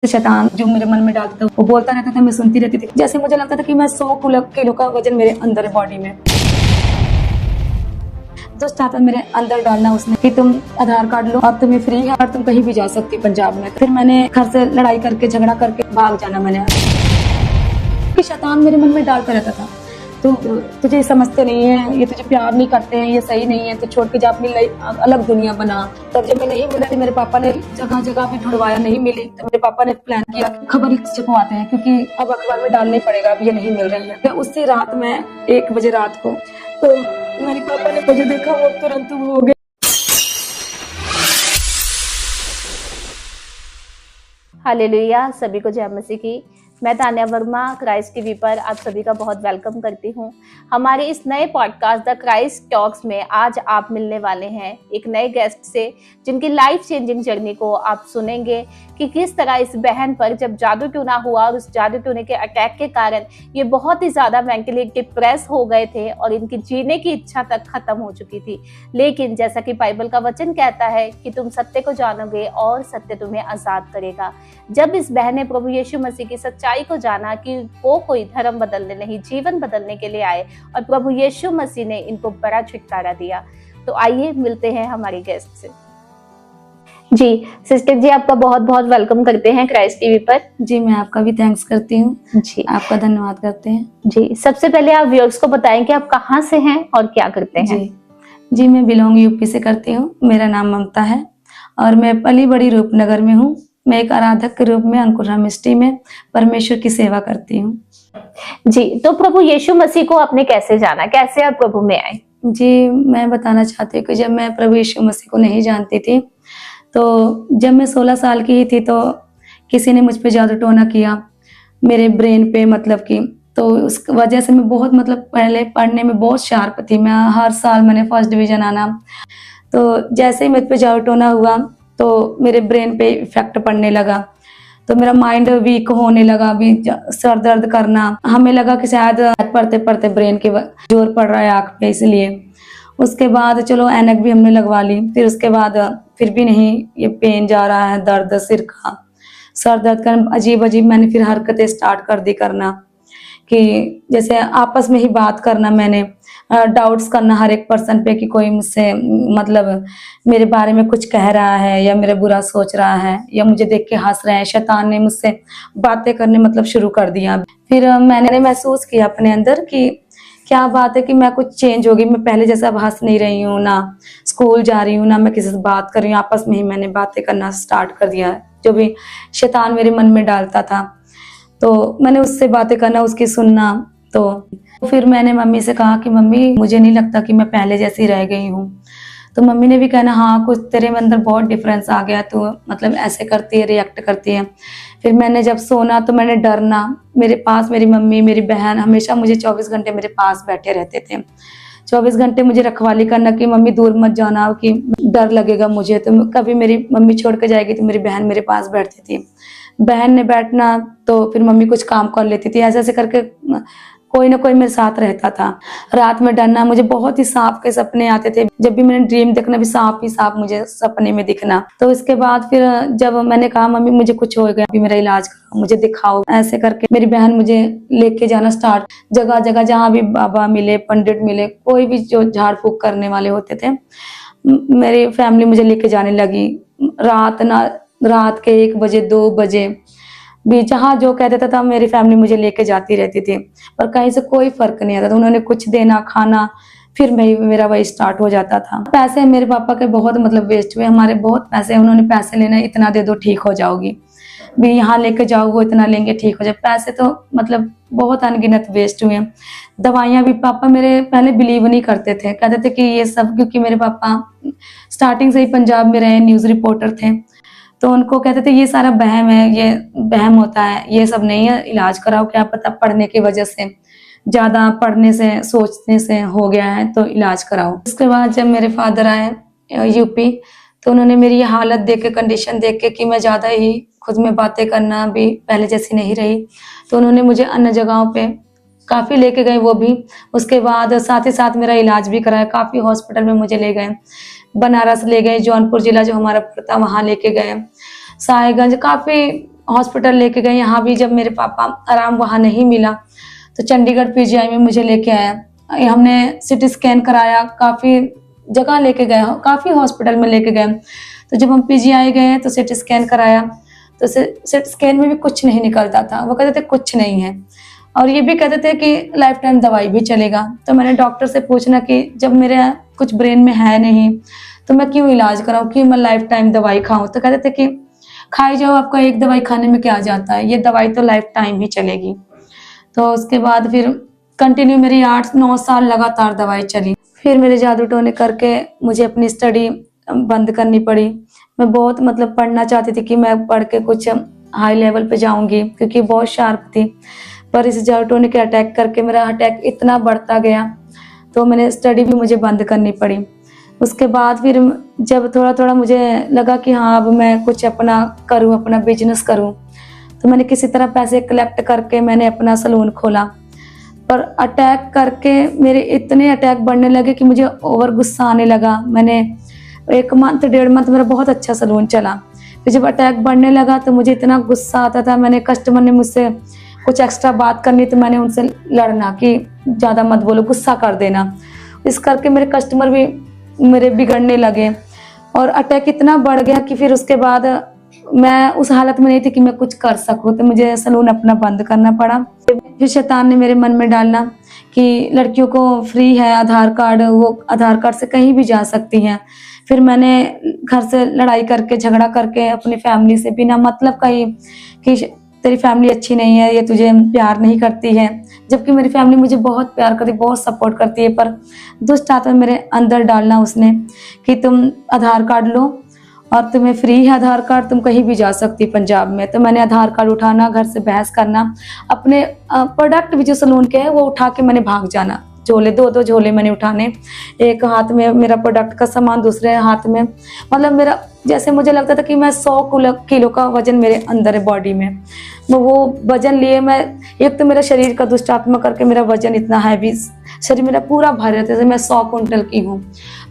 शैतान जो मेरे मन में डालता था वो बोलता रहता था, मैं सुनती रहती थी। जैसे मुझे लगता था कि मैं 100 किलो का वजन मेरे अंदर है, बॉडी में। तो चाहता मेरे अंदर डालना उसने कि तुम आधार कार्ड लो, अब तुम्हें फ्री है और तुम कहीं भी जा सकती पंजाब में। फिर मैंने घर से लड़ाई करके झगड़ा करके भाग जाना मैंने, कि शैतान मेरे मन में डालता रहता था, तो तुझे समझते नहीं है, ये तुझे प्यार नहीं करते हैं, ये सही नहीं है, तो छोड़ के जा अपनी अलग दुनिया बना। तब जब मैं नहीं मिला, मेरे पापा ने जगह जगह भी ढूंढवाया, नहीं मिली, तो मेरे पापा ने प्लान किया खबर छपवाते हैं, क्योंकि अब अखबार में डालना ही पड़ेगा, अब ये नहीं मिल रही है। तो उसी रात में 1 बजे रात को तो मेरे पापा ने मुझे देखा, वो तुरंत वो हो गए। हालेलुया, सभी को जय मसीह की। मैं तान्या वर्मा क्राइस्ट टीवी पर आप सभी का बहुत वेलकम करती हूँ। हमारे इस नए पॉडकास्ट द क्राइस्ट टॉक्स में आज आप मिलने वाले हैं एक नए गेस्ट से, जिनकी लाइफ चेंजिंग जर्नी को आप सुनेंगे कि किस तरह इस बहन पर जब जादू टूना हुआ और उस जादू टूने के अटैक के कारण ये बहुत ही ज्यादा मेंटली डिप्रेस हो गए थे और इनकी जीने की इच्छा तक खत्म हो चुकी थी। लेकिन जैसा कि बाइबल का वचन कहता है कि तुम सत्य को जानोगे और सत्य तुम्हें आजाद करेगा। जब इस बहन ने प्रभु यीशु मसीह की सच्चाई को जाना कि वो कोई धर्म बदलने नहीं, जीवन बदलने के लिए आए, और प्रभु यीशु मसीह ने इनको बड़ा छुटकारा दिया। तो आइए मिलते हैं हमारी गेस्ट से। जी सिस्टर जी, आपका बहुत बहुत वेलकम करते हैं क्राइस्ट टीवी पर। जी, मैं आपका भी थैंक्स करती हूँ। जी, आपका धन्यवाद करते हैं। जी, सबसे पहले आप व्यूअर्स को बताएं कि आप कहाँ से हैं और क्या करते हैं। जी, मैं बिलोंग यूपी से करती हूँ। मेरा नाम ममता है और मैं पली बड़ी रूपनगर में हूँ। मैं एक आराधक के रूप में अंकुरा मिस्ट्री में परमेश्वर की सेवा करती हूँ। जी, तो प्रभु यीशु मसीह को आपने कैसे जाना, कैसे आप प्रभु में आए? जी, मैं बताना चाहती हूँ कि जब मैं प्रभु यीशु मसीह को नहीं जानती थी, तो जब मैं 16 साल की ही थी, तो किसी ने मुझ पे जादू टोना किया मेरे ब्रेन पे, मतलब कि तो उस वजह से मैं बहुत, मतलब पहले पढ़ने में बहुत शार्प थी। मैं हर साल मैंने फर्स्ट डिवीजन आना। तो जैसे ही मुझ पे जादू टोना हुआ तो मेरे ब्रेन पे इफेक्ट पड़ने लगा, तो मेरा माइंड वीक होने लगा, भी सर दर्द करना। हमें लगा कि शायद पढ़ते पढ़ते ब्रेन के जोर पड़ रहा है आँख पे, इसलिए उसके बाद चलो ऐनक भी हमने लगवा ली। फिर उसके बाद फिर भी नहीं, ये पेन जा रहा है, दर्द सिर का, सर दर्द का अजीब अजीब। मैंने फिर हरकतें स्टार्ट कर दी करना, कि जैसे आपस में ही बात करना, मैंने डाउट्स करना हर एक पर्सन पे कि कोई मुझसे मतलब मेरे बारे में कुछ कह रहा है या मेरा बुरा सोच रहा है या मुझे देख के हंस रहे हैं। शैतान ने मुझसे बातें करने मतलब शुरू कर दिया। फिर मैंने महसूस किया अपने अंदर कि क्या बात है कि मैं कुछ चेंज हो गई। मैं पहले जैसा अब हंस नहीं रही हूँ, ना स्कूल जा रही हूँ, ना मैं किसी से बात कर रही हूँ। आपस में ही मैंने बातें करना स्टार्ट कर दिया। जो भी शैतान मेरे मन में डालता था, तो मैंने उससे बातें करना, उसकी सुनना। तो फिर मैंने मम्मी से कहा कि मम्मी, मुझे नहीं लगता कि मैं पहले जैसी रह गई हूँ। तो मम्मी ने भी कहना, हाँ कुछ तेरे अंदर बहुत डिफरेंस आ गया, तो मतलब ऐसे करती है, रिएक्ट करती है। फिर मैंने जब सोना तो मैंने डरना। मेरे पास मेरी मम्मी, मेरी बहन हमेशा मुझे 24 घंटे मेरे पास बैठे रहते थे। 24 घंटे मुझे रखवाली करना कि मम्मी दूर मत जाना, कि डर लगेगा मुझे। तो कभी मेरी मम्मी छोड़ के जाएगी तो मेरी बहन मेरे पास बैठती थी। बहन ने बैठना तो फिर मम्मी कुछ काम कर लेती थी। ऐसे ऐसे करके कोई ना कोई मेरे साथ रहता था। रात में डरना, मुझे बहुत ही सांप के सपने आते थे। जब भी मैंने ड्रीम देखना भी सांप ही सांप मुझे सपने में दिखना। तो इसके बाद फिर जब मैंने कहा मम्मी मुझे कुछ हो गया, अभी मेरा इलाज करो, मुझे दिखाओ, ऐसे करके मेरी बहन मुझे लेके जाना स्टार्ट। जगह जगह जहाँ भी बाबा मिले, पंडित मिले, कोई भी जो झाड़ फूक करने वाले होते थे, मेरी फैमिली मुझे लेके जाने लगी। रात के 1 बजे 2 बजे भी जहाँ जो कह देता था मेरी फैमिली मुझे लेके जाती रहती थी, पर कहीं से कोई फर्क नहीं आता था। उन्होंने कुछ देना, खाना, फिर मेरा वही स्टार्ट हो जाता था। पैसे मेरे पापा के बहुत मतलब वेस्ट हुए। हमारे बहुत पैसे, उन्होंने पैसे लेना, इतना दे दो ठीक हो जाओगी, भी यहाँ लेके जाओ, वो इतना लेंगे ठीक हो जाए। पैसे तो मतलब बहुत अनगिनत वेस्ट हुए। दवाइयाँ भी पापा मेरे पहले बिलीव नहीं करते थे, कहते थे कि ये सब, क्योंकि मेरे पापा स्टार्टिंग से ही पंजाब में रहे, न्यूज रिपोर्टर थे, तो उनको कहते थे ये सारा बहम है, ये बहम होता है, ये सब नहीं है, इलाज कराओ। क्या पता पढ़ने की वजह से, ज्यादा पढ़ने से, सोचने से हो गया है, तो इलाज कराओ। उसके बाद जब मेरे फादर आए यूपी, तो उन्होंने मेरी ये हालत देख के, कंडीशन देख के कि मैं ज्यादा ही खुद में बातें करना भी पहले जैसी नहीं रही, तो उन्होंने मुझे अन्य जगहों पे काफी लेके गए, वो भी। उसके बाद साथ ही साथ मेरा इलाज भी कराया, काफी हॉस्पिटल में मुझे ले गए। बनारस ले गए, जौनपुर जिला जो हमारा पड़ता वहां लेके गए, साहिबगंज, काफी हॉस्पिटल लेके गए, यहाँ भी जब मेरे पापा आराम वहाँ नहीं मिला तो चंडीगढ़ पीजीआई में मुझे लेके आया। हमने सिटी स्कैन कराया, काफ़ी जगह लेके गए, काफ़ी हॉस्पिटल में लेके गए। तो जब हम पीजीआई गए तो सिटी स्कैन कराया तो सिटी स्कैन में भी कुछ नहीं निकलता था। वो कहते थे कुछ नहीं है, और ये भी कहते थे कि लाइफ टाइम दवाई भी चलेगा। तो मैंने डॉक्टर से पूछना कि जब मेरे कुछ ब्रेन में है नहीं तो मैं क्यों इलाज कराऊं, क्यों मैं लाइफ टाइम दवाई खाऊं। तो कहते थे कि खाई जाओ, आपका एक दवाई खाने में क्या जाता है, ये दवाई तो लाइफ टाइम ही चलेगी। तो उसके बाद फिर कंटिन्यू मेरी 8-9 साल लगातार दवाई चली। फिर मेरे जादू टोने करके मुझे अपनी स्टडी बंद करनी पड़ी। मैं बहुत मतलब पढ़ना चाहती थी कि मैं पढ़ के कुछ हाई लेवल पे जाऊंगी, क्योंकि बहुत शार्प थी। पर इस जादू टोने के अटैक करके मेरा अटैक इतना बढ़ता गया तो मैंने स्टडी भी मुझे बंद करनी पड़ी। उसके बाद फिर जब थोड़ा थोड़ा मुझे लगा कि हाँ अब मैं कुछ अपना करूँ, अपना बिजनेस करूँ, तो मैंने किसी तरह पैसे कलेक्ट करके मैंने अपना सलून खोला। पर अटैक करके मेरे इतने अटैक बढ़ने लगे कि मुझे ओवर गुस्सा आने लगा। मैंने 1 मंथ 1.5 मंथ मेरा बहुत अच्छा सलून चला। फिर जब अटैक बढ़ने लगा तो मुझे इतना गुस्सा आता था। मैंने कस्टमर ने मुझसे कुछ एक्स्ट्रा बात करनी तो मैंने उनसे लड़ना कि ज़्यादा मत बोलो, गुस्सा कर देना। इस करके मेरे कस्टमर भी मेरे बिगड़ने लगे और अटैक इतना बढ़ गया कि फिर उसके बाद मैं उस हालत में नहीं थी कि मैं कुछ कर सकूं, तो मुझे सलून अपना बंद करना पड़ा। फिर शैतान ने मेरे मन में डालना कि लड़कियों को फ्री है आधार कार्ड, वो आधार कार्ड से कहीं भी जा सकती हैं। फिर मैंने घर से लड़ाई करके, झगड़ा करके अपनी फैमिली से बिना मतलब का ही कि तेरी फैमिली अच्छी नहीं है, ये तुझे प्यार नहीं करती है, जबकि मेरी फैमिली मुझे बहुत प्यार करती, बहुत सपोर्ट करती है। पर दुष्ट आत्मा मेरे अंदर डालना उसने कि तुम आधार कार्ड लो और तुम्हें फ्री है आधार कार्ड, तुम कहीं भी जा सकती पंजाब में। तो मैंने आधार कार्ड उठाना, घर से बहस करना, अपने प्रोडक्ट भी जो सलून के हैं वो उठा के मैंने भाग जाना। झोले 2-2 झोले मैंने उठाने, एक हाथ में मेरा प्रोडक्ट का सामान, दूसरे हाथ में मतलब मेरा जैसे मुझे लगता था कि मैं 100 किलो का वजन मेरे अंदर है बॉडी में। वो वजन लिए मैं, एक तो मेरा शरीर का दुष्ट आत्मा करके मेरा वजन इतना हैवी, शरीर मेरा पूरा भर रहता है, मैं 100 कुंटल की हूँ।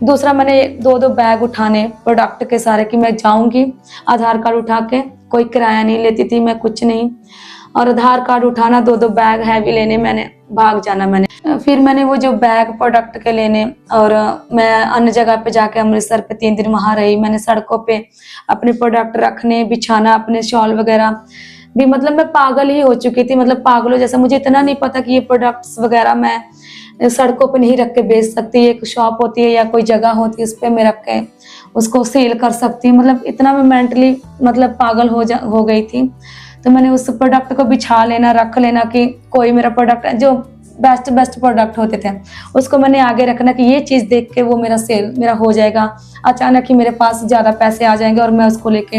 दूसरा मैंने 2-2 बैग उठाने प्रोडक्ट के सारे कि मैं जाऊंगी आधार कार्ड उठा के, कोई किराया नहीं लेती थी मैं, कुछ नहीं, और आधार कार्ड उठाना, 2-2 बैग हैवी लेने, मैंने भाग जाना। मैंने फिर मैंने वो जो बैग प्रोडक्ट के लेने, और मैं अन्य जगह पे जाके अमृतसर पे 3 दिन वहां रही। मैंने सड़कों पे अपने प्रोडक्ट रखने, बिछाना, अपने शॉल वगैरह भी, मतलब मैं पागल ही हो चुकी थी, मतलब पागलों जैसा। मुझे इतना नहीं पता कि ये प्रोडक्ट्स वगैरह मैं सड़कों पे नहीं रख के बेच सकती, एक शॉप होती है या कोई जगह होती है उस पर मैं रख के उसको सेल कर सकती, मतलब इतना मैं मेंटली मतलब पागल हो गई थी। तो मैंने उस प्रोडक्ट को बिछा लेना, रख लेना कि कोई मेरा प्रोडक्ट जो बेस्ट प्रोडक्ट होते थे उसको मैंने आगे रखना कि ये चीज़ देख के वो मेरा सेल मेरा हो जाएगा। अचानक ही मेरे पास ज़्यादा पैसे आ जाएंगे और मैं उसको लेके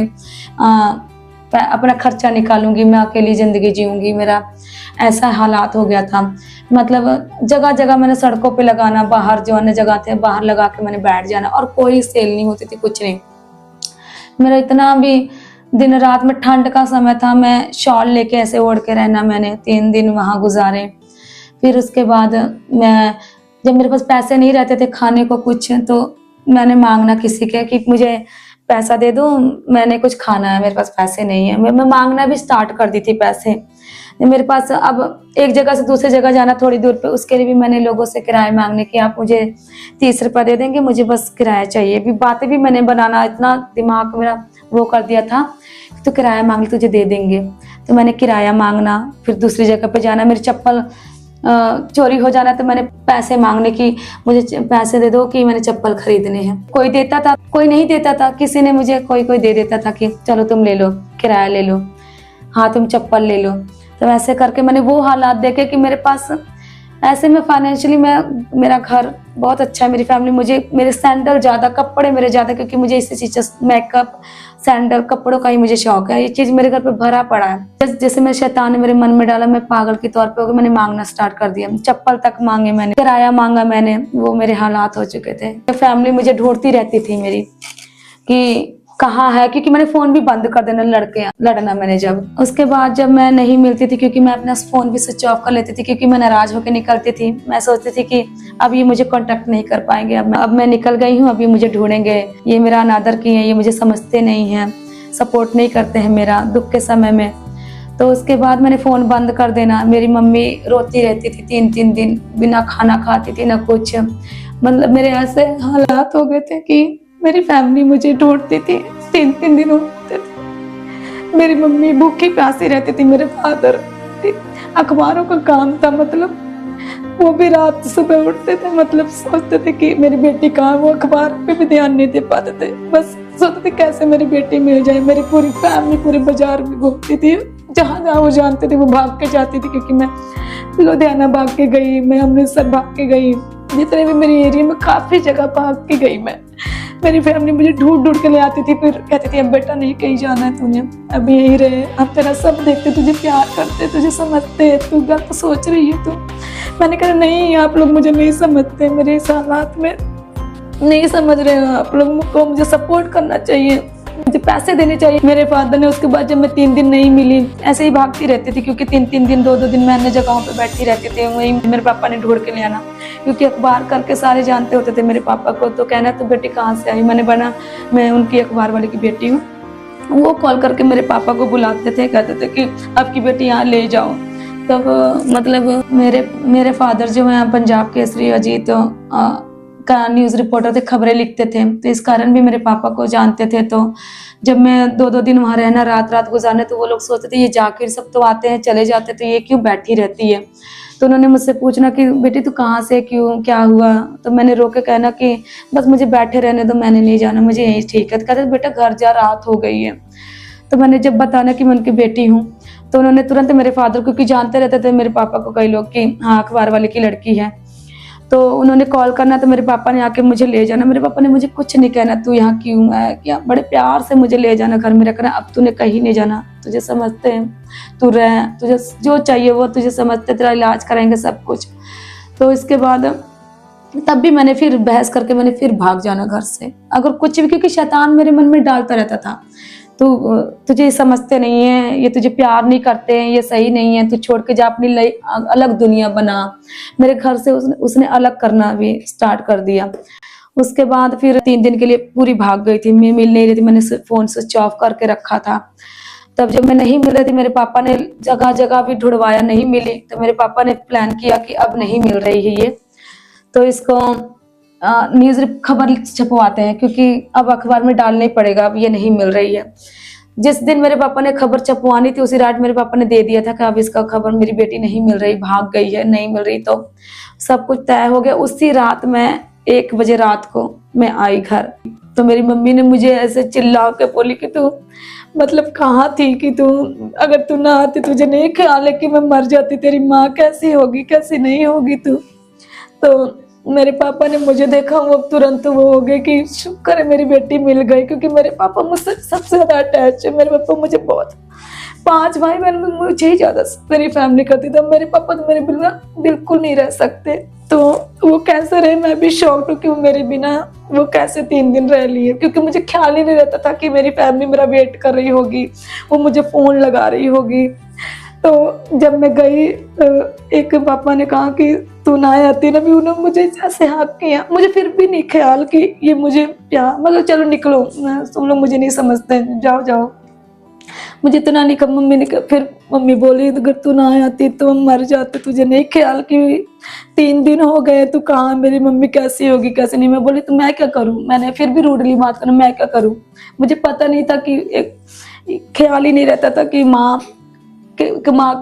अपना खर्चा निकालूंगी, मैं अकेली ज़िंदगी जीऊंगी। मेरा ऐसा हालात हो गया था, मतलब जगह जगह मैंने सड़कों पे लगाना, बाहर जो अन्य जगह थे बाहर लगा के मैंने बैठ जाना, और कोई सेल नहीं होती थी, कुछ नहीं। मेरा इतना भी दिन रात में, ठंड का समय था, मैं शॉल लेके ऐसे ओढ़ के रहना। मैंने 3 दिन वहाँ गुजारे। फिर उसके बाद मैं, जब मेरे पास पैसे नहीं रहते थे खाने को कुछ, तो मैंने मांगना किसी के कि मुझे पैसा दे दो, मैंने कुछ खाना है, मेरे पास पैसे नहीं है। मैं मांगना भी स्टार्ट कर दी थी पैसे। मेरे पास अब एक जगह से दूसरी जगह जाना थोड़ी दूर पे, उसके लिए भी मैंने लोगों से किराया मांगने कि आप मुझे 30 रुपये दे देंगे, मुझे बस किराया चाहिए। भी बातें भी मैंने बनाना, इतना दिमाग मेरा वो कर दिया था तो किराया मांग तुझे दे देंगे। तो मैंने किराया मांगना, फिर दूसरी जगह पे जाना, मेरी चप्पल चोरी हो जाना तो मैंने पैसे मांगने की, मुझे पैसे दे दो कि मैंने चप्पल खरीदने हैं। कोई देता था, कोई नहीं देता था, किसी ने मुझे कोई दे देता था कि चलो तुम ले लो, किराया ले लो, हाँ तुम चप्पल ले लो। तो ऐसे करके मैंने वो हालात देखे कि मेरे पास ऐसे में फाइनेंशियली मेरा घर बहुत अच्छा है, मेरी फैमिली, मुझे मेरे सैंडल ज़्यादा, कपड़े मेरे ज़्यादा, क्योंकि मुझे इसी चीज़, मेकअप, सैंडल, कपड़ों का ही मुझे शौक है। ये चीज़ मेरे घर पे भरा पड़ा है। जैसे मेरे शैतान ने मेरे मन में डाला, मैं पागल के तौर पे हो गई, मैंने मांगना स्टार्ट कर दिया, चप्पल तक मांगे मैंने, किराया मांगा मैंने, वो मेरे हालात हो चुके थे। फैमिली मुझे ढूंढती रहती थी मेरी कि कहाँ है, क्योंकि मैंने फ़ोन भी बंद कर देना लड़ना मैंने। जब उसके बाद जब मैं नहीं मिलती थी, क्योंकि मैं अपना फ़ोन भी स्विच ऑफ कर लेती थी, क्योंकि मैं नाराज़ होकर निकलती थी। मैं सोचती थी कि अब ये मुझे कांटेक्ट नहीं कर पाएंगे, अब मैं निकल गई हूँ, अब ये मुझे ढूंढेंगे, ये मेरा अनादर किए हैं, ये मुझे समझते नहीं हैं। सपोर्ट नहीं करते हैं मेरा दुख के समय में। तो उसके बाद मैंने फ़ोन बंद कर देना। मेरी मम्मी रोती रहती थी 3-3 दिन, बिना खाना खाती थी ना कुछ। मतलब मेरे ऐसे हालात हो गए थे कि मेरी फैमिली मुझे ढूंढती थी, 3-3 दिन होते थे। मेरी मम्मी भूखी प्यासी रहती थी। मेरे फादर अखबारों का काम था, मतलब वो भी रात सुबह उठते थे, मतलब सोचते थे कि मेरी बेटी कहाँ है। वो अखबार पे भी ध्यान नहीं दे पाते थे, बस सोचते थे कैसे मेरी बेटी मिल जाए। मेरी पूरी फैमिली पूरे बाजार में घूमती थी, जहाँ जहाँ वो जानते थे वो भाग के जाती थी, क्योंकि मैं लुधियाना भाग के गई, मैं अमृतसर भाग के गई, जितने भी मेरी एरिया में काफी जगह भाग के गई मैं। मेरी फैमिली मुझे ढूंढ ढूंढ के ले आती थी, फिर कहती थी अब बेटा नहीं कहीं जाना है तूने, अब यहीं रहे, अब तेरा सब देखते, तुझे प्यार करते, तुझे समझते, तू गलत सोच रही है तू। मैंने कहा नहीं, आप लोग मुझे नहीं समझते, मेरे इस हालात में नहीं समझ रहे हो आप लोग को, मुझे सपोर्ट करना चाहिए, मुझे पैसे देने चाहिए। मेरे फादर ने उसके बाद जब मैं 3 दिन नहीं मिली, ऐसे ही भागती रहती थी, क्योंकि 3-3 दिन 2-2 दिन मैं अन्य जगहों पे बैठी रहती थी, वहीं मेरे पापा ने ढूंढ के ले आना, क्योंकि अखबार करके सारे जानते होते थे मेरे पापा को। तो कहना तो बेटी कहाँ से आई, मैंने बना मैं उनकी अखबार वाले की बेटी हूँ। वो कॉल करके मेरे पापा को बुलाते थे, कहते थे कि आपकी बेटी यहाँ ले जाओ। तब मतलब मेरे फादर जो हैं पंजाब केसरी, अजीत का न्यूज़ रिपोर्टर थे, खबरें लिखते थे, तो इस कारण भी मेरे पापा को जानते थे। तो जब मैं 2-2 दिन वहाँ रहना, रात रात गुजारने, तो वो लोग सोचते थे ये जाकिर सब तो आते हैं चले जाते, तो ये क्यों बैठी रहती है। तो उन्होंने मुझसे पूछना कि बेटी तू कहाँ से, क्यों, क्या हुआ। तो मैंने रो के कहना कि बस मुझे बैठे रहने दो, मैंने नहीं जाना, मुझे यही ठीक है। तो कहते बेटा घर जा, रात हो गई है। तो मैंने जब बताना कि मैं उनकी बेटी हूँ, तो उन्होंने तुरंत मेरे फादर, क्योंकि जानते रहते थे मेरे पापा को कई लोग कि हाँ अखबार वाले की लड़की है, तो उन्होंने कॉल करना, तो मेरे पापा ने आके मुझे ले जाना। मेरे पापा ने मुझे कुछ नहीं कहना, तू यहाँ क्यों है क्या, बड़े प्यार से मुझे ले जाना घर में रखना। अब तूने कहीं नहीं जाना, तुझे समझते हैं, तू रह, तुझे जो चाहिए वो तुझे समझते, तेरा इलाज कराएंगे सब कुछ। तो इसके बाद तब भी मैंने फिर बहस करके मैंने फिर भाग जाना घर से, अगर कुछ भी, क्योंकि शैतान मेरे मन में डालता रहता था, तुझे समझते नहीं है, ये तुझे प्यार नहीं करते हैं, ये सही नहीं है, तू छोड़ के जा, अपनी अलग दुनिया बना। मेरे घर से उसने अलग करना भी स्टार्ट कर दिया। उसके बाद फिर 3 दिन के लिए पूरी भाग गई थी, मैं मिल नहीं रही थी, मैंने फोन स्विच ऑफ करके रखा था। तब जब मैं नहीं मिल रही थी, मेरे पापा ने जगह जगह भी ढूंढवाया, नहीं मिली, तो मेरे पापा ने प्लान किया कि अब नहीं मिल रही है ये, तो इसको न्यूज़ खबर छपवाते हैं, क्योंकि अब अखबार में डालना ही पड़ेगा, अब ये नहीं मिल रही है। जिस दिन मेरे पापा ने खबर छपवानी थी, उसी रात मेरे पापा ने दे दिया था कि अब इसका खबर, मेरी बेटी नहीं मिल रही, भाग गई है, नहीं मिल रही। तो सब कुछ तय हो गया। उसी रात मैं 1 बजे रात को मैं आई घर, तो मेरी मम्मी ने मुझे ऐसे चिल्ला के बोली कि तू मतलब कहाँ थी, कि तू अगर तू ना आती, तुझे नहीं ख्याल है कि मैं मर जाती, तेरी माँ कैसी होगी, कैसी नहीं होगी तू। तो मेरे पापा ने मुझे देखा, वो तुरंत वो हो गए कि शुक्र है मेरी बेटी मिल गई, क्योंकि मेरे पापा मुझसे सबसे ज्यादा अटैच है। मेरे पापा मुझे बहुत, 5 भाई बहन में मुझे ही ज्यादा मेरी फैमिली करती थी। मेरे पापा तो मेरे बिना बिल्कुल नहीं रह सकते, तो वो कैसे रहे, मैं भी शॉक्ड हूँ कि वो मेरे बिना वो कैसे 3 दिन रह लिए, क्योंकि मुझे ख्याल ही नहीं रहता था कि मेरी फैमिली मेरा वेट कर रही होगी, वो मुझे फोन लगा रही होगी। तो जब मैं गई, एक पापा ने कहा कि तू ना आती ना भी, उन्होंने मुझे ऐसे हाथ किया, मुझे फिर भी नहीं ख्याल कि ये मुझे प्यार, मतलब चलो निकलो, तुम लोग मुझे नहीं समझते, जाओ जाओ, मुझे इतना नहीं कहा। मम्मी ने कहा, फिर मम्मी बोली अगर तू ना आती तो हम मर जाते, तुझे नहीं ख्याल कि 3 दिन हो गए, तू कहाँ, मेरी मम्मी कैसी होगी कैसे नहीं। मैं बोली तो मैं क्या करूँ, मैंने फिर भी रूडली बात करना, मैं क्या करूँ, मुझे पता नहीं था कि एक ख्याल ही नहीं रहता था कि माँ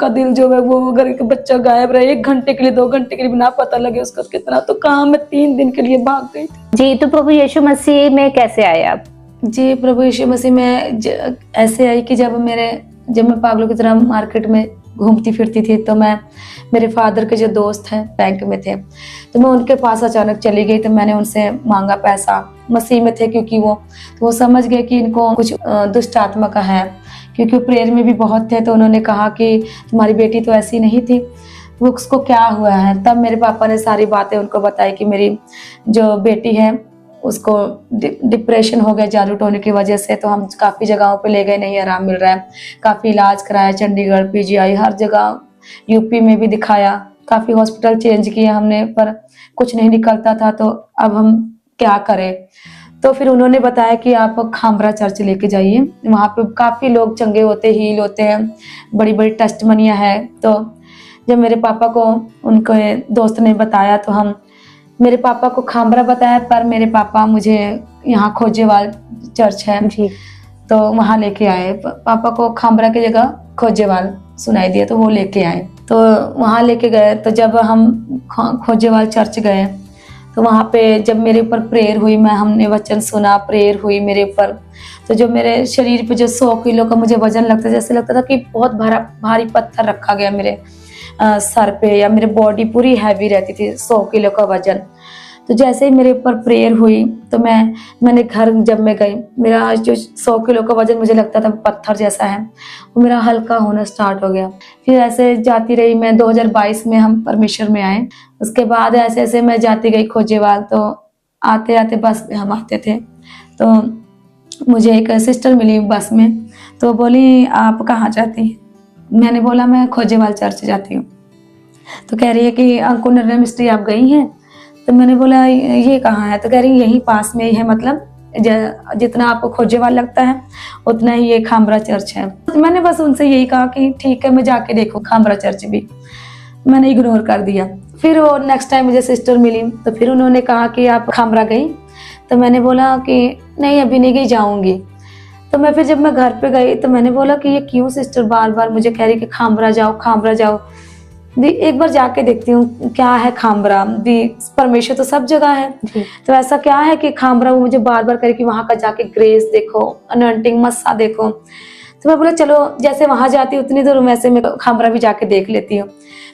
का दिल जो है वो, अगर एक बच्चा गायब रहे 1 घंटे के लिए 2 घंटे के लिए ना पता लगे उसका कितना, तो कहाँ मैं 3 दिन के लिए भाग गई थी। जी, तो प्रभु यीशु मसीह में कैसे आए आप? जी, प्रभु यीशु मसीह में ऐसे आई कि जब मैं पागलों की तरह मार्केट में घूमती फिरती थी, तो मेरे फादर के जो दोस्त हैं बैंक में थे, तो मैं उनके पास अचानक चली गई। तो मैंने उनसे मांगा पैसा, मसीह में थे क्योंकि वो समझ गए कि इनको कुछ दुष्ट आत्मा का है, क्योंकि वो प्रेयर में भी बहुत थे। तो उन्होंने कहा कि तुम्हारी बेटी तो ऐसी नहीं थी, वो उसको क्या हुआ है। तब मेरे पापा ने सारी बातें उनको बताई कि मेरी जो बेटी है उसको डिप्रेशन हो गया जादू टोने की वजह से। तो हम काफ़ी जगहों पे ले गए, नहीं आराम मिल रहा है, काफ़ी इलाज कराया, चंडीगढ़, पीजीआई, हर जगह, यूपी में भी दिखाया, काफ़ी हॉस्पिटल चेंज किया हमने, पर कुछ नहीं निकलता था। तो अब हम क्या करें। तो फिर उन्होंने बताया कि आप खामरा चर्च लेके जाइए, वहाँ पे काफ़ी लोग चंगे होते, हील होते हैं, बड़ी बड़ी टेस्टमनियाँ है। तो जब मेरे पापा को उनके दोस्त ने बताया तो हम मेरे पापा को खामरा बताया, पर मेरे पापा मुझे यहाँ खोजेवाल चर्च है जी। तो वहाँ लेके आए। पापा को खामरा की जगह खोजेवाल सुनाई दिया तो वो लेके आए, तो वहाँ लेके गए। तो जब हम खोजेवाल चर्च गए तो वहाँ पे जब मेरे ऊपर प्रेयर हुई, हमने वचन सुना, प्रेयर हुई मेरे ऊपर, तो जो मेरे शरीर पे जो 100 किलो का मुझे वजन लगता, जैसे लगता था कि बहुत भारी पत्थर रखा गया मेरे सर पे, या मेरी बॉडी पूरी हैवी रहती थी, 100 किलो का वजन। तो जैसे ही मेरे ऊपर प्रेयर हुई तो मैंने घर जब मैं गई, मेरा जो 100 किलो का वजन मुझे लगता था पत्थर जैसा है, वो मेरा हल्का होना स्टार्ट हो गया। फिर ऐसे जाती रही मैं, 2022 में हम परमेश्वर में आए। उसके बाद ऐसे ऐसे मैं जाती गई खोजेवाल। तो आते आते बस में हम आते थे तो मुझे एक सिस्टर मिली बस में, तो बोली आप कहाँ जाती हैं? मैंने बोला मैं खोजेवाल चर्च जाती हूँ। तो कह रही है कि अंकुर निर्णय मिस्ट्री आप गई हैं? तो मैंने बोला ये कहाँ है? तो कह रही यहीं पास में ही है, मतलब जितना आपको खोजेवाल लगता है उतना ही ये खामरा चर्च है। तो मैंने बस उनसे यही कहा कि ठीक है मैं जाके देखूँ खामरा चर्च भी, मैंने इग्नोर कर दिया। फिर वो नेक्स्ट टाइम मुझे सिस्टर मिली तो फिर उन्होंने कहा कि आप खामरा गई? तो मैंने बोला कि नहीं अभी नहीं गई, जाऊँगी। तो मैं फिर जब मैं घर पे गई तो मैंने बोला कि ये क्यों सिस्टर बार बार मुझे कह रही कि खामरा जाओ, खामरा जाओ। दी एक बार जाके देखती हूँ क्या है खामरा। दी परमेश्वर तो सब जगह है, तो ऐसा क्या है कि खामरा वो मुझे बार बार करे कि वहां का जाके ग्रेस देखो, अनॉइंटिंग मस्सा देखो। तो मैं बोला चलो जैसे वहां जाती हूँ उतनी दूर वैसे मैं खामरा भी जाके देख लेती हूँ।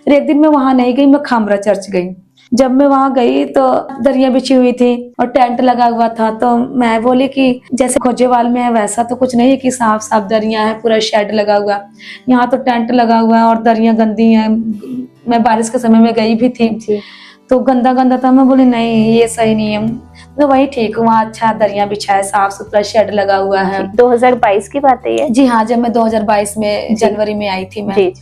फिर एक दिन मैं वहां नहीं गई, मैं खामरा चर्च गई। जब मैं वहां गई तो दरिया बिछी हुई थी और टेंट लगा हुआ था। तो मैं बोली कि जैसे खोजेवाल में है वैसा तो कुछ नहीं है कि साफ साफ दरिया है, पूरा शेड लगा हुआ। यहाँ तो टेंट लगा हुआ है और दरिया गंदी है। मैं बारिश के समय में गई भी थी तो गंदा गंदा था। मैं बोली नहीं ये सही नहीं है, तो वही ठीक, वहाँ अच्छा दरिया बिछा है, साफ सुथरा शेड लगा हुआ है। 2022 की बात है ये? जी हाँ, जब मैं 2022 में जनवरी में आई थी मैं। जी।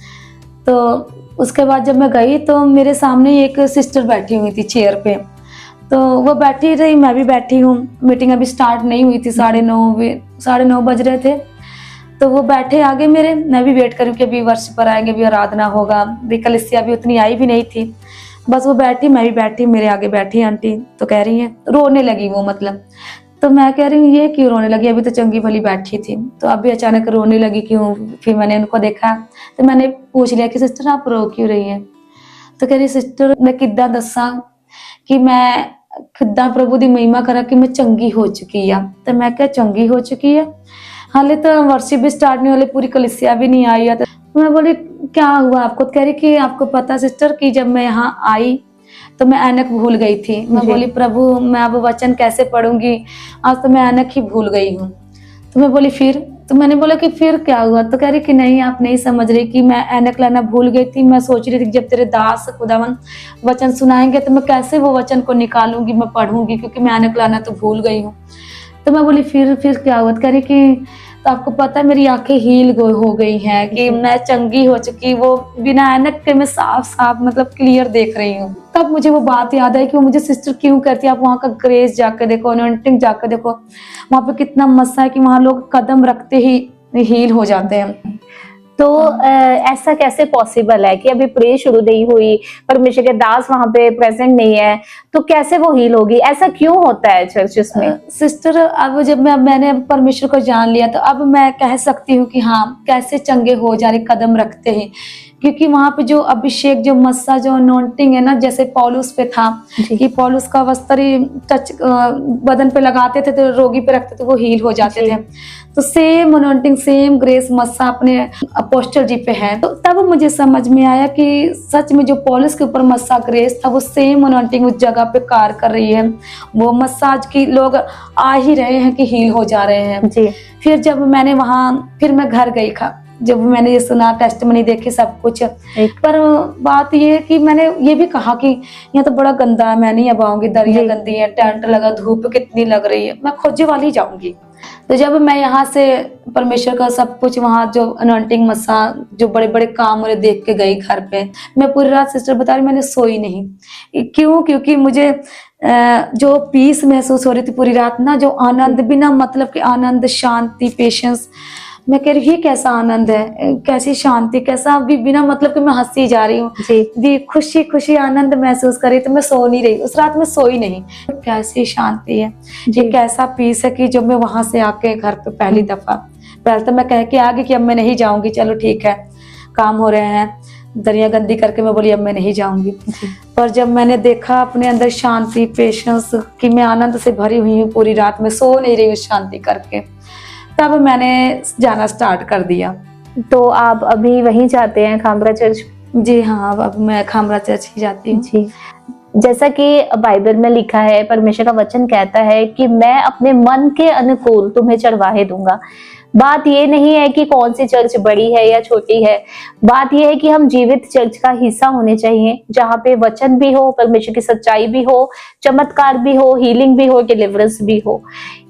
तो उसके बाद जब मैं गई तो मेरे सामने एक सिस्टर बैठी हुई थी चेयर पे। तो वो बैठी रही, मैं भी बैठी हूँ। मीटिंग अभी स्टार्ट नहीं हुई थी, 9:30 बज रहे थे। तो वो बैठे आगे मेरे, मैं भी वेट करूँ कि अभी वर्ष पर आएंगे, अभी आराधना होगा। कलीसिया भी उतनी आई भी नहीं थी, बस वो बैठी, मैं भी बैठी, मेरे आगे बैठी आंटी। तो कह रही है, रोने लगी वो, मतलब। तो मैं कह रही हूँ ये क्यों रोने लगी, अभी तो चंगी भली बैठी थी, तो अभी अचानक रोने लगी क्यों? फिर मैंने उनको देखा तो मैंने पूछ लिया कि सिस्टर आप रो क्यों रही हैं? तो कह रही सिस्टर मैं किद्दां दस्सां कि मैं किद्दां प्रभु दी महिमा करा कि मैं चंगी हो चुकी है। तो मैं क्या चंगी हो चुकी है? हाले तो वर्षिप भी स्टार्ट नहीं होले, पूरी कलीसिया भी नहीं आई है। तो मैं बोली क्या हुआ आपको? तो कह रही कि आपको पता सिस्टर कि जब मैं यहाँ आई तो मैं ऐनक भूल गई थी। मैं बोली प्रभु मैं अब वचन कैसे पढ़ूंगी, आज तो मैं ऐनक ही भूल गई हूँ। तो मैं बोली फिर? तो मैंने बोला कि फिर क्या हुआ? तो कह रही कि नहीं आप नहीं समझ रही कि मैं ऐनक लाना भूल गई थी। मैं सोच रही थी जब तेरे दास खुदावन वचन सुनाएंगे तो मैं कैसे वो वचन को निकालूंगी, मैं पढ़ूंगी, क्योंकि मैं ऐनक लाना तो भूल गई हूँ। तो मैं बोली फिर क्या हुआ? तो कह रही कि तो आपको पता है मेरी आंखें हील हो गई हैं, कि मैं चंगी हो चुकी, वो बिना ऐनक के मैं साफ साफ मतलब क्लियर देख रही हूँ। तब मुझे वो बात याद आई कि वो मुझे सिस्टर क्यों करती है, आप वहाँ का ग्रेस जाकर देखो, अनॉइंटिंग जाकर देखो, वहाँ पे कितना मस्सा है कि वहाँ लोग कदम रखते ही हील हो जाते हैं। तो ऐसा कैसे पॉसिबल है कि अभी प्रे शुरू नहीं हुई, परमेश्वर के दास वहां पे प्रेजेंट नहीं है, तो कैसे वो हील होगी? ऐसा क्यों होता है चर्चेस में? सिस्टर अब जब मैंने परमेश्वर को जान लिया तो अब मैं कह सकती हूँ कि हाँ कैसे चंगे हो जा रहे कदम रखते हैं, क्योंकि वहां पे जो अभिषेक, जो मस्सा, जो अनॉइंटिंग है ना, जैसे पौलुस पे था कि पौलुस का वस्त्र ही टच बदन पे लगाते थे तो रोगी पे रखते थे वो हील हो जाते थे। तो सेम अनॉइंटिंग, सेम ग्रेस मस्सा अपने अपोस्टल जी पे है। तो तब मुझे समझ में आया कि सच में जो पौलुस के ऊपर मस्सा ग्रेस था वो सेम अनॉइंटिंग उस जगह पे कार्य कर रही है। वो मसाज की लोग आ ही रहे हैं कि हील हो जा रहे हैं जी। फिर जब मैंने फिर मैं घर गई, जब मैंने ये सुना, टेस्टमनी देखी, सब कुछ, पर बात ये है कि मैंने ये भी कहा कि यहाँ तो बड़ा गंदा है, मैं नहीं अब आऊंगी, दरिया गंदी है, टेंट लगा, धूप कितनी लग रही है, मैं खोजे वाली जाऊंगी। तो जब मैं यहाँ से परमेश्वर का सब कुछ वहाँ जो अनॉइंटिंग मसाज जो बड़े बड़े काम मुझे देख के गई घर पे, मैं पूरी रात सिस्टर बता रही मैंने सोई नहीं। क्यों? क्योंकि मुझे जो पीस महसूस हो रही थी पूरी रात ना, जो आनंद, बिना मतलब के आनंद, शांति, पेशेंस। मैं कह रही ये कैसा आनंद है, कैसी शांति, कैसा भी बिना मतलब कि मैं हंसी जा रही हूँ जी, खुशी खुशी आनंद महसूस कर रही। तो मैं सो नहीं रही उस रात, में सोई नहीं। कैसी शांति है, ये कैसा पीस है कि जब मैं वहां से आके घर पे पहली दफा, पहले तो मैं कह के आ गई कि अब मैं नहीं जाऊंगी, चलो ठीक है काम हो रहे हैं, दरिया गंदी करके मैं बोली अब मैं नहीं जाऊंगी। पर जब मैंने देखा अपने अंदर शांति, पेशेंस, कि मैं आनंद से भरी हुई हूँ, पूरी रात में सो नहीं रही हूँ शांति करके, तब मैंने जाना स्टार्ट कर दिया। तो आप अभी वहीं जाते हैं खामरा चर्च? जी हाँ, अब मैं खामरा चर्च ही जाती हूँ। जी, जैसा कि बाइबल में लिखा है, परमेश्वर का वचन कहता है कि मैं अपने मन के अनुकूल तुम्हें चरवाहे दूंगा। बात ये नहीं है कि कौन सी चर्च बड़ी है या छोटी है, बात ये है कि हम जीवित चर्च का हिस्सा होने चाहिए, जहाँ पे वचन भी हो, परमेश्वर की सच्चाई भी हो, चमत्कार भी हो, हीलिंग भी हो, डिलीवरेंस भी हो।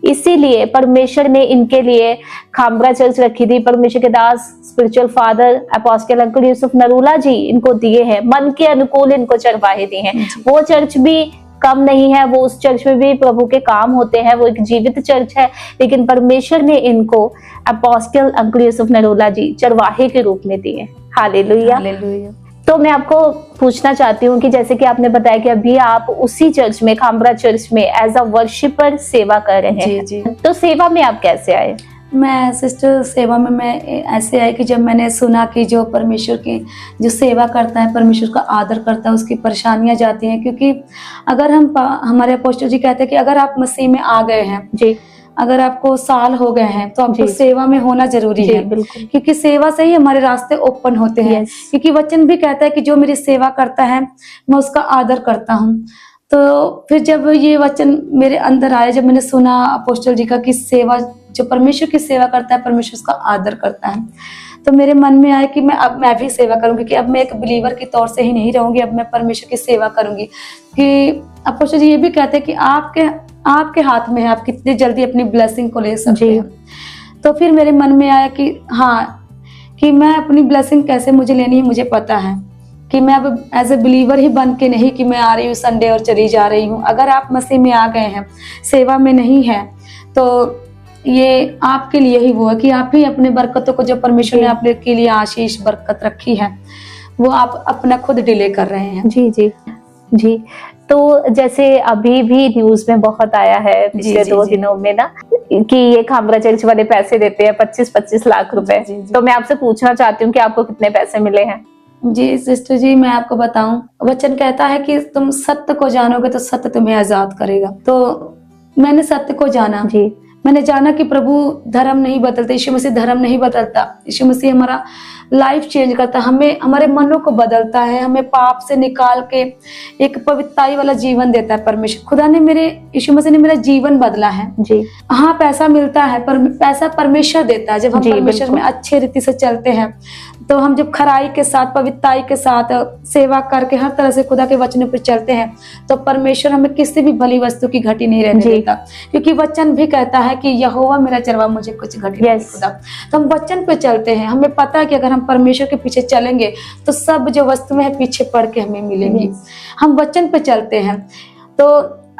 इसीलिए परमेश्वर ने इनके लिए खामरा चर्च रखी थी। परमेश्वर के दास spiritual father apostle uncle Yusuf Narula ji इनको दिए हैं, मन के अनुकूल इनको चरवाहे दिए हैं। वो चर्च भी कम नहीं है, वो उस चर्च में भी प्रभु के काम होते हैं, वो एक जीवित चर्च है, लेकिन परमेश्वर ने इनको अपोस्टल अंकल यूसुफ नरूला जी चरवाहे के रूप में दिए। Hallelujah, hallelujah. तो मैं आपको पूछना चाहती हूँ कि जैसे कि आपने बताया कि अभी आप उसी चर्च में, खामरा चर्च में एज अ वर्शिपर सेवा कर रहे हैं। जी। तो सेवा में आप कैसे आए? मैं सिस्टर सेवा में मैं ऐसे आई कि जब मैंने सुना कि जो परमेश्वर की जो सेवा करता है, परमेश्वर का आदर करता है, उसकी परेशानियां जाती हैं। क्योंकि अगर हमारे अपोस्टल जी कहते हैं कि अगर आप मसीह में आ गए हैं जी, अगर आपको साल हो गए हैं तो आपको सेवा में होना जरूरी है, क्योंकि सेवा से ही हमारे रास्ते ओपन होते हैं। क्योंकि वचन भी कहता है कि जो मेरी सेवा करता है मैं उसका आदर करता हूँ। तो फिर जब ये वचन मेरे अंदर आया, जब मैंने सुना अपोस्टल जी का कि सेवा, जो परमेश्वर की सेवा करता है परमेश्वर उसका आदर करता है, तो मेरे मन में आया कि मैं भी सेवा करूंगी, कि अब मैं एक बिलीवर के तौर से ही नहीं रहूंगी, अब मैं परमेश्वर की सेवा करूंगी। कि अपोस्टल जी ये भी कहते हैं कि आपके हाथ में है, आप कितनी जल्दी अपनी ब्लेसिंग को ले सकते हैं। तो फिर मेरे मन में आया कि हाँ, कि मैं अपनी ब्लेसिंग कैसे मुझे लेनी है, मुझे पता है कि मैं अब एज ए बिलीवर ही बन के नहीं कि मैं आ रही हूँ संडे और चली जा रही हूँ। अगर आप मसीह में आ गए हैं, सेवा में नहीं है, तो ये आपके लिए ही वो है कि आप ही अपने बरकतों को, जो परमेश्वर ने आपके लिए आशीष बरकत रखी है, वो आप अपना खुद डिले कर रहे हैं। जी जी जी। तो जैसे अभी भी न्यूज में बहुत आया है पिछले 2 दिनों में ना, कि ये खामरा चर्च वाले पैसे देते हैं 25-25 लाख रुपए। तो मैं आपसे पूछना चाहती हूँ कि आपको कितने पैसे मिले हैं? जी सिस्टर जी, मैं आपको बताऊं, वचन कहता है कि तुम सत्य को जानोगे तो सत्य तुम्हें आजाद करेगा। तो मैंने सत्य को जाना जी, मैंने जाना कि प्रभु धर्म नहीं बदलते, यीशु मसीह धर्म नहीं बदलता, यीशु मसीह हमारा लाइफ चेंज करता है, हमें हमारे मनों को बदलता है, हमें पाप से निकाल के एक पवित्रताई वाला जीवन देता है। परमेश्वर खुदा ने यीशु मसीह ने मेरा जीवन बदला है जी। हाँ, पैसा मिलता है पर पैसा परमेश्वर देता है। जब हम परमेश्वर में अच्छे रीति से चलते हैं, तो हम जब खराई के साथ, पवित्रताई के साथ सेवा करके हर तरह से खुदा के वचन पर चलते हैं, तो परमेश्वर हमें किसी भी भली वस्तु की घटी नहीं रहने देता। क्योंकि वचन भी कहता है कि यहोवा मेरा चरवा, मुझे कुछ घटी नहीं खुदा। तो हम वचन पे चलते हैं, हमें पता है कि अगर हम परमेश्वर के पीछे चलेंगे तो सब जो वस्तुएं हैं पीछे पड़ के हमें मिलेंगी। हम वचन पे चलते हैं। तो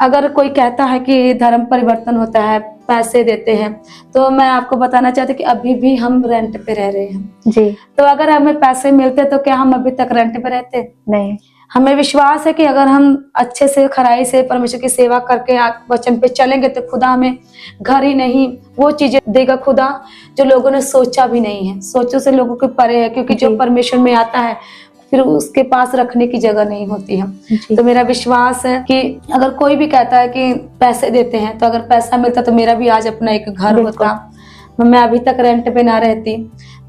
अगर कोई कहता है कि धर्म परिवर्तन होता है, पैसे देते हैं, तो मैं आपको बताना चाहती हूँ कि अभी भी हम रेंट पे रह रहे हैं जी। तो अगर हमें पैसे मिलते तो क्या हम अभी तक रेंट पे रहते? नहीं। हमें विश्वास है कि अगर हम अच्छे से खराई से परमेश्वर की सेवा करके वचन पे चलेंगे तो खुदा हमें घर ही नहीं, वो चीजें देगा खुदा जो लोगों ने सोचा भी नहीं है, सोचों से लोगों के परे है। क्योंकि जो परमेश्वर में आता है फिर उसके पास रखने की जगह नहीं होती है। तो मेरा विश्वास है कि अगर कोई भी कहता है कि पैसे देते हैं, तो अगर पैसा मिलता तो मेरा भी आज अपना एक घर होता, मैं अभी तक रेंट पे ना रहती,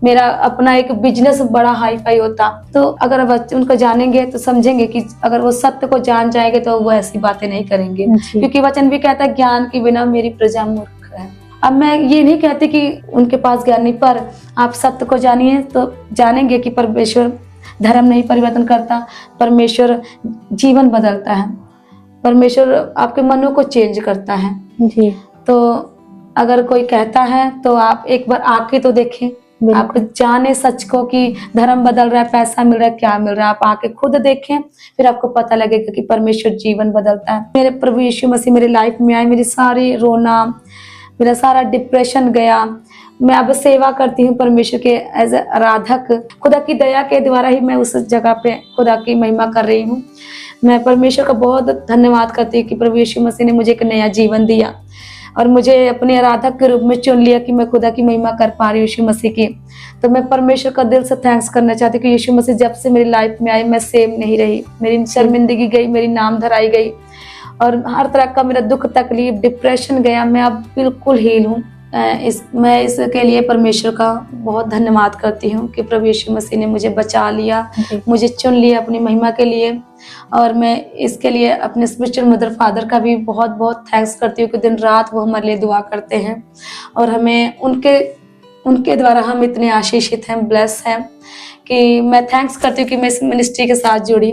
मेरा अपना एक बिजनेस बड़ा हाई फाई होता। तो अगर बच्चे उनको जानेंगे तो समझेंगे कि अगर वो सत्य को जान जाएंगे तो वो ऐसी बातें नहीं करेंगे। क्योंकि वचन भी कहता है ज्ञान के बिना मेरी प्रजा मूर्ख है। अब मैं ये नहीं कहती कि उनके पास ज्ञान नहीं, पर आप सत्य को जानिए तो जानेंगे कि परमेश्वर धर्म नहीं परिवर्तन करता, परमेश्वर जीवन बदलता है, परमेश्वर आपके मनों को चेंज करता है जी। तो अगर कोई कहता है तो आप एक बार आके तो देखें, आप जाने सच को कि धर्म बदल रहा है, पैसा मिल रहा है, क्या मिल रहा है। आप आके खुद देखें, फिर आपको पता लगेगा कि परमेश्वर जीवन बदलता है। मेरे प्रभु यीशु मसीह मेरी लाइफ में आए, मेरी सारी रोना, मेरा सारा डिप्रेशन गया। मैं अब सेवा करती हूँ परमेश्वर के एज ए आराधक। खुदा की दया के द्वारा ही मैं उस जगह पे खुदा की महिमा कर रही हूँ। मैं परमेश्वर का बहुत धन्यवाद करती हूँ कि प्रभु यीशु मसीह ने मुझे एक नया जीवन दिया और मुझे अपने आराधक के रूप में चुन लिया कि मैं खुदा की महिमा कर पा रही हूँ यीशु मसीह की। तो मैं परमेश्वर का दिल से थैंक्स करना चाहती हूँ कि यीशु मसीह जब से मेरी लाइफ में आए, मैं सेम नहीं रही। मेरी शर्मिंदगी गई, मेरी नाम धराई गई और हर तरह का मेरा दुख तकलीफ डिप्रेशन गया। मैं अब बिल्कुल हील हूँ। मैं इसके लिए परमेश्वर का बहुत धन्यवाद करती हूँ कि प्रभु यीशु मसीह ने मुझे बचा लिया, मुझे चुन लिया अपनी महिमा के लिए। और मैं इसके लिए अपने स्पिरिचुअल मदर फादर का भी बहुत बहुत थैंक्स करती हूँ कि दिन रात वो हमारे लिए दुआ करते हैं और हमें उनके द्वारा हम इतने आशीषित हैं, ब्लेस हैं कि मैं थैंक्स करती हूँ कि मैं इस मिनिस्ट्री के साथ जुड़ी,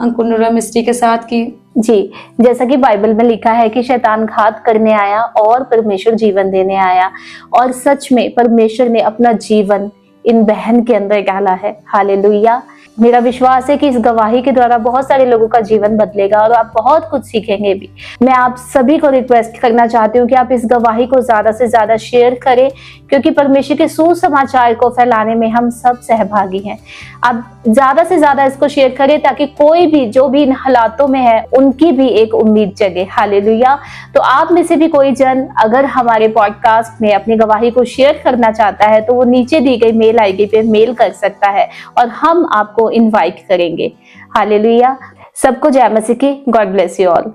अंकुर नूरा मिनिस्ट्री के साथ की। जी, जैसा कि बाइबल में लिखा है कि शैतान घात करने आया और परमेश्वर जीवन देने आया, और सच में परमेश्वर ने अपना जीवन इन बहन के अंदर डाला है। हालेलुया। मेरा विश्वास है कि इस गवाही के द्वारा बहुत सारे लोगों का जीवन बदलेगा और आप बहुत कुछ सीखेंगे भी। मैं आप सभी को रिक्वेस्ट करना चाहती हूँ कि आप इस गवाही को ज्यादा से ज्यादा शेयर करें, क्योंकि परमेश्वर के सुसमाचार को फैलाने में हम सब सहभागी हैं। आप ज्यादा से ज्यादा इसको शेयर करें ताकि कोई भी जो भी इन हालातों में है उनकी भी एक उम्मीद जगे। हालेलुया। तो आप में से भी कोई जन अगर हमारे पॉडकास्ट में अपनी गवाही को शेयर करना चाहता है तो वो नीचे दी गई मेल आईडी पे मेल कर सकता है और हम आपको इनवाइट करेंगे। हालेलुया। सबको जय मसीह की। God bless you all.